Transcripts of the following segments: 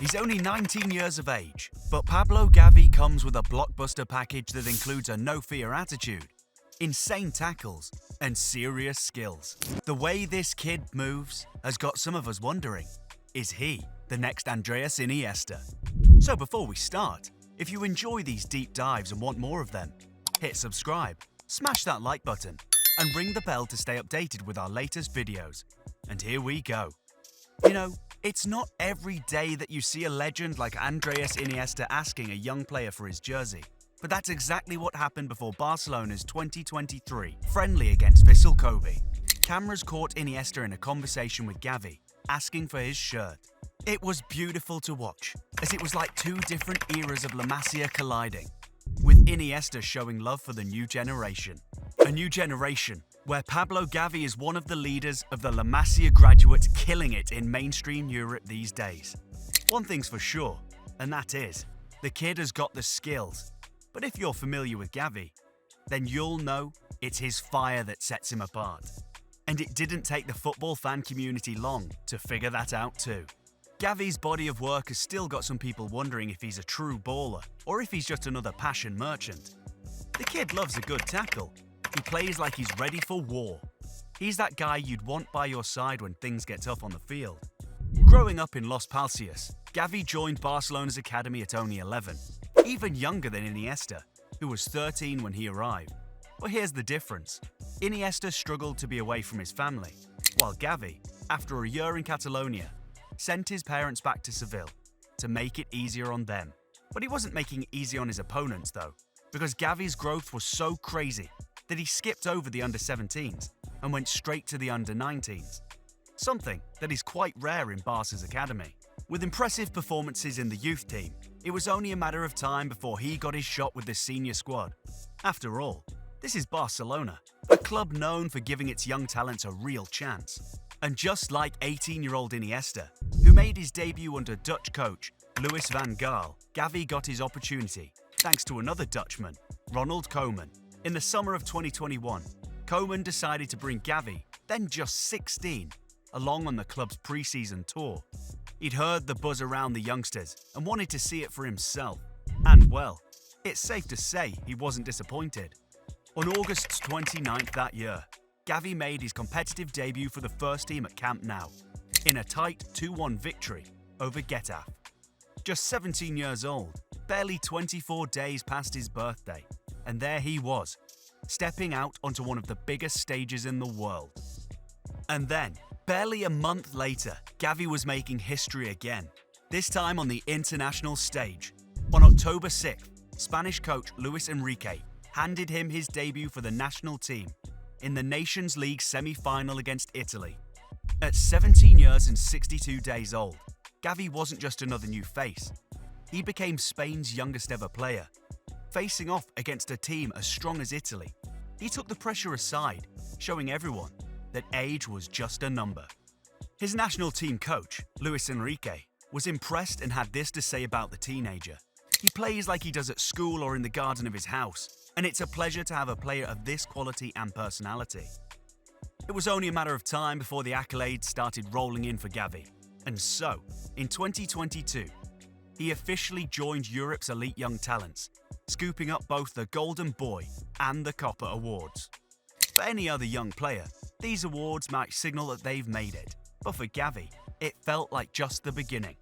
He's only 19 years of age, but Pablo Gavi comes with a blockbuster package that includes a no-fear attitude, insane tackles, and serious skills. The way this kid moves has got some of us wondering, is he the next Andrés Iniesta? So before we start, if you enjoy these deep dives and want more of them, hit subscribe, smash that like button, and ring the bell to stay updated with our latest videos. And here we go. You know, it's not every day that you see a legend like Andrés Iniesta asking a young player for his jersey. But that's exactly what happened before Barcelona's 2023 friendly against Vissel Kobe. Cameras caught Iniesta in a conversation with Gavi, asking for his shirt. It was beautiful to watch, as it was like two different eras of La Masia colliding, with Iniesta showing love for the new generation. A new generation where Pablo Gavi is one of the leaders of the La Masia graduates killing it in mainstream Europe these days. One thing's for sure, and that is, the kid has got the skills. But if you're familiar with Gavi, then you'll know it's his fire that sets him apart. And it didn't take the football fan community long to figure that out too. Gavi's body of work has still got some people wondering if he's a true baller or if he's just another passion merchant. The kid loves a good tackle. He plays like he's ready for war. He's that guy you'd want by your side when things get tough on the field. Growing up in Los Palcios, Gavi joined Barcelona's academy at only 11, even younger than Iniesta, who was 13 when he arrived. But here's the difference. Iniesta struggled to be away from his family, while Gavi, after a year in Catalonia, sent his parents back to Seville to make it easier on them. But he wasn't making it easy on his opponents though, because Gavi's growth was so crazy that he skipped over the under-17s and went straight to the under-19s, something that is quite rare in Barca's academy. With impressive performances in the youth team, it was only a matter of time before he got his shot with the senior squad. After all, this is Barcelona, a club known for giving its young talents a real chance. And just like 18-year-old Iniesta, who made his debut under Dutch coach Louis van Gaal, Gavi got his opportunity thanks to another Dutchman, Ronald Koeman. In the summer of 2021, Koeman decided to bring Gavi, then just 16, along on the club's pre-season tour. He'd heard the buzz around the youngsters and wanted to see it for himself. And well, it's safe to say he wasn't disappointed. On August 29th that year, Gavi made his competitive debut for the first team at Camp Nou, in a tight 2-1 victory over Getafe. Just 17 years old, barely 24 days past his birthday, and there he was, stepping out onto one of the biggest stages in the world. And then, barely a month later, Gavi was making history again, this time on the international stage. On October 6th, Spanish coach Luis Enrique handed him his debut for the national team in the Nations League semi-final against Italy. At 17 years and 62 days old, Gavi wasn't just another new face. He became Spain's youngest ever player. Facing off against a team as strong as Italy, he took the pressure aside, showing everyone that age was just a number. His national team coach, Luis Enrique, was impressed and had this to say about the teenager. He plays like he does at school or in the garden of his house, and it's a pleasure to have a player of this quality and personality. It was only a matter of time before the accolades started rolling in for Gavi. And so, in 2022, he officially joined Europe's elite young talents, scooping up both the Golden Boy and the Copper Awards. For any other young player, these awards might signal that they've made it, but for Gavi, it felt like just the beginning.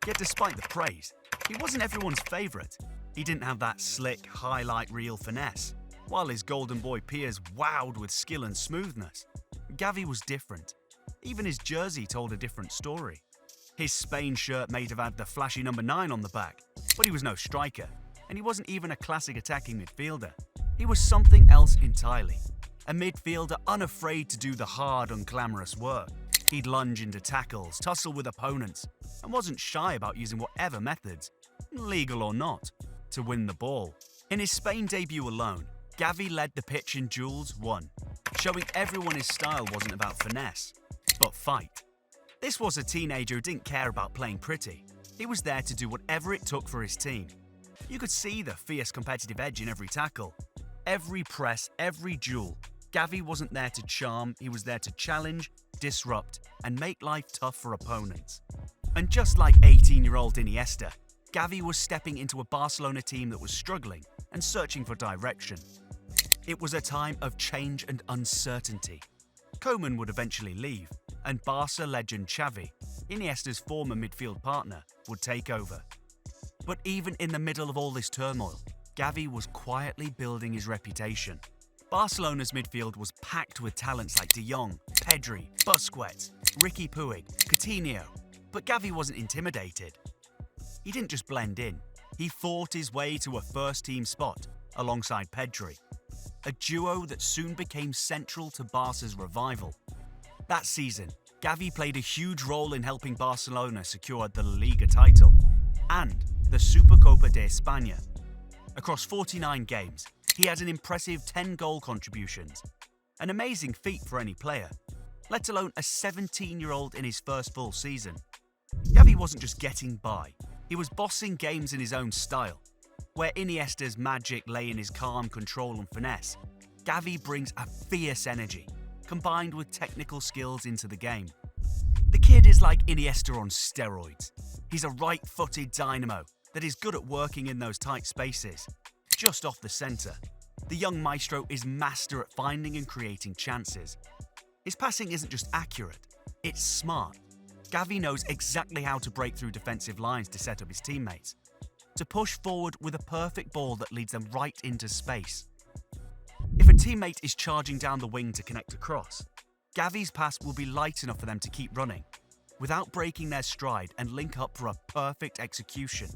Yet despite the praise, he wasn't everyone's favourite. He didn't have that slick, highlight reel finesse, while his Golden Boy peers wowed with skill and smoothness. Gavi was different. Even his jersey told a different story. His Spain shirt may have had the flashy number 9 on the back, but he was no striker, and he wasn't even a classic attacking midfielder. He was something else entirely. A midfielder unafraid to do the hard, unglamorous work. He'd lunge into tackles, tussle with opponents, and wasn't shy about using whatever methods, legal or not, to win the ball. In his Spain debut alone, Gavi led the pitch in duels won, showing everyone his style wasn't about finesse, but fight. This was a teenager who didn't care about playing pretty. He was there to do whatever it took for his team. You could see the fierce competitive edge in every tackle, every press, every duel. Gavi wasn't there to charm, he was there to challenge, disrupt, and make life tough for opponents. And just like 18-year-old Iniesta, Gavi was stepping into a Barcelona team that was struggling and searching for direction. It was a time of change and uncertainty. Koeman would eventually leave, and Barca legend Xavi, Iniesta's former midfield partner, would take over. But even in the middle of all this turmoil, Gavi was quietly building his reputation. Barcelona's midfield was packed with talents like De Jong, Pedri, Busquets, Ricky Puig, Coutinho. But Gavi wasn't intimidated. He didn't just blend in, he fought his way to a first-team spot alongside Pedri, a duo that soon became central to Barca's revival. That season, Gavi played a huge role in helping Barcelona secure the La Liga title and the Supercopa de España. Across 49 games, he had an impressive 10 goal contributions, an amazing feat for any player, let alone a 17-year-old in his first full season. Gavi wasn't just getting by, he was bossing games in his own style. Where Iniesta's magic lay in his calm control and finesse, Gavi brings a fierce energy, combined with technical skills into the game. The kid is like Iniesta on steroids. He's a right-footed dynamo that is good at working in those tight spaces. Just off the centre, the young maestro is master at finding and creating chances. His passing isn't just accurate, it's smart. Gavi knows exactly how to break through defensive lines to set up his teammates, to push forward with a perfect ball that leads them right into space. If a teammate is charging down the wing to connect across, Gavi's pass will be light enough for them to keep running, without breaking their stride and link up for a perfect execution.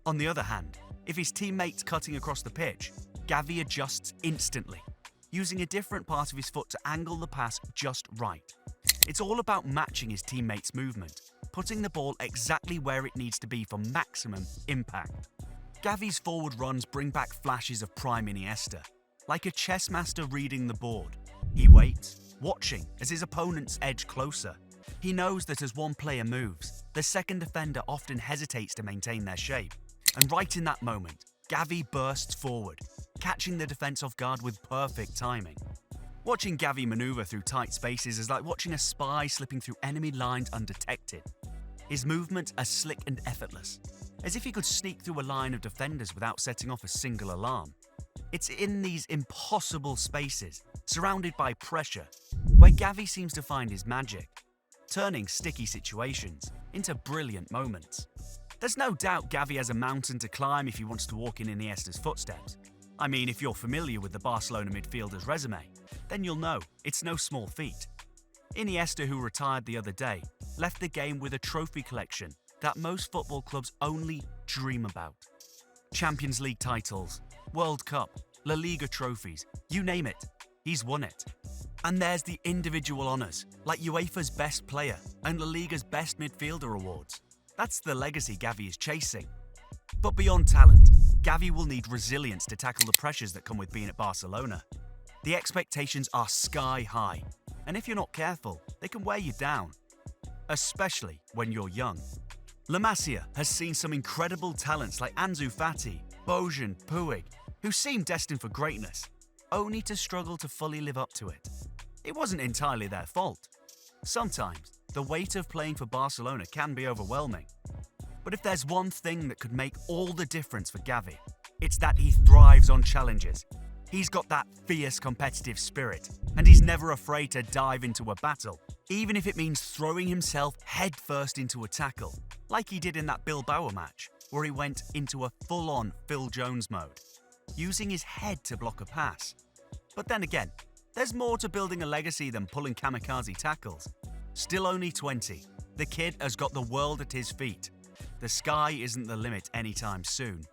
On the other hand, if his teammate's cutting across the pitch, Gavi adjusts instantly, using a different part of his foot to angle the pass just right. It's all about matching his teammate's movement, putting the ball exactly where it needs to be for maximum impact. Gavi's forward runs bring back flashes of prime Iniesta, like a chess master reading the board. He waits, watching as his opponents edge closer. He knows that as one player moves, the second defender often hesitates to maintain their shape. And right in that moment, Gavi bursts forward, catching the defense off guard with perfect timing. Watching Gavi maneuver through tight spaces is like watching a spy slipping through enemy lines undetected. His movements are slick and effortless, as if he could sneak through a line of defenders without setting off a single alarm. It's in these impossible spaces, surrounded by pressure, where Gavi seems to find his magic, turning sticky situations into brilliant moments. There's no doubt Gavi has a mountain to climb if he wants to walk in Iniesta's footsteps. I mean, if you're familiar with the Barcelona midfielder's resume, then you'll know it's no small feat. Iniesta, who retired the other day, left the game with a trophy collection that most football clubs only dream about. Champions League titles, World Cup, La Liga trophies, you name it, he's won it. And there's the individual honours, like UEFA's Best Player and La Liga's Best Midfielder awards. That's the legacy Gavi is chasing. But beyond talent, Gavi will need resilience to tackle the pressures that come with being at Barcelona. The expectations are sky high, and if you're not careful, they can wear you down, especially when you're young. La Masia has seen some incredible talents like Ansu Fati, Bojan, Puig, who seem destined for greatness, only to struggle to fully live up to it. It wasn't entirely their fault. Sometimes, the weight of playing for Barcelona can be overwhelming. But if there's one thing that could make all the difference for Gavi, it's that he thrives on challenges. He's got that fierce competitive spirit, and he's never afraid to dive into a battle, even if it means throwing himself headfirst into a tackle, like he did in that Bilbao match, where he went into a full-on Phil Jones mode, using his head to block a pass. But then again, there's more to building a legacy than pulling kamikaze tackles. Still only 20, the kid has got the world at his feet. The sky isn't the limit anytime soon.